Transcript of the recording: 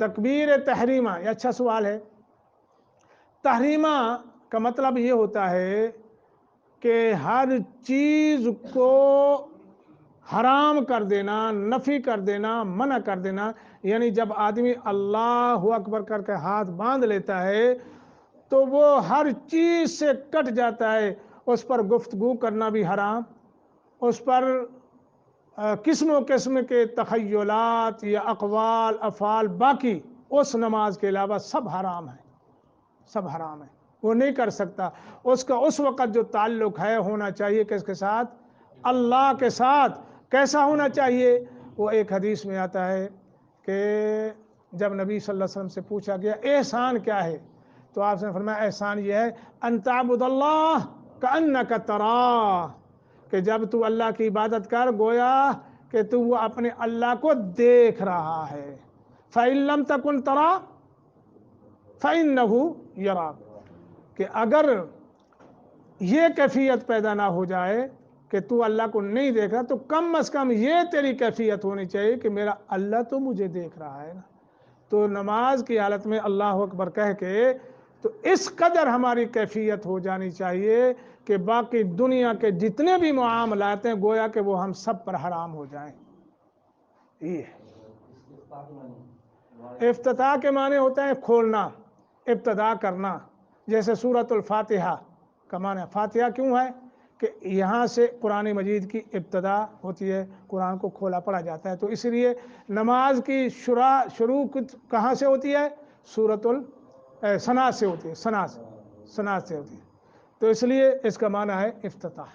تکبیر تحریمہ، یہ اچھا سوال ہے۔ تحریمہ کا مطلب یہ ہوتا ہے کہ ہر چیز کو حرام کر دینا، نفی کر دینا، منع کر دینا۔ یعنی جب آدمی اللہ اکبر کر کے ہاتھ باندھ لیتا ہے تو وہ ہر چیز سے کٹ جاتا ہے۔ اس پر گفتگو کرنا بھی حرام، اس پر قسم و قسم کے تخیلات یا اقوال افعال باقی اس نماز کے علاوہ سب حرام ہے، سب حرام ہے، وہ نہیں کر سکتا۔ اس کا اس وقت جو تعلق ہے ہونا چاہیے کس کے ساتھ؟ اللہ کے ساتھ۔ کیسا ہونا چاہیے؟ وہ ایک حدیث میں آتا ہے کہ جب نبی صلی اللہ علیہ وسلم سے پوچھا گیا احسان کیا ہے تو آپ نے فرمایا احسان یہ ہے ان تعبد اللہ کأنک تراہ، کہ جب تو اللہ کی عبادت کر گویا کہ تو وہ اپنے اللہ کو دیکھ رہا ہے۔ فَإِن لَمْ تَكُنْ تَرَاهُ فَإِنَّهُ يَرَاكَ، کہ اگر یہ کیفیت پیدا نہ ہو جائے کہ تو اللہ کو نہیں دیکھ رہا تو کم از کم یہ تیری کیفیت ہونی چاہیے کہ میرا اللہ تو مجھے دیکھ رہا ہے نا۔ تو نماز کی حالت میں اللہ اکبر کہہ کے تو اس قدر ہماری کیفیت ہو جانی چاہیے کہ باقی دنیا کے جتنے بھی معاملات ہیں گویا کہ وہ ہم سب پر حرام ہو جائیں۔ یہ افتتاح کے معنی ہوتا ہے کھولنا، ابتدا کرنا۔ جیسے سورۃ الفاتحہ کا معنی، فاتحہ کیوں ہے کہ یہاں سے قرآن مجید کی ابتدا ہوتی ہے، قرآن کو کھولا پڑھا جاتا ہے، تو اس لیے نماز کی شروع کہاں سے ہوتی ہے؟ سورۃ ثنا سے ہوتی ہے، ثنا سے ہوتی ہے، تو اس لیے اس کا معنی ہے افتتاح۔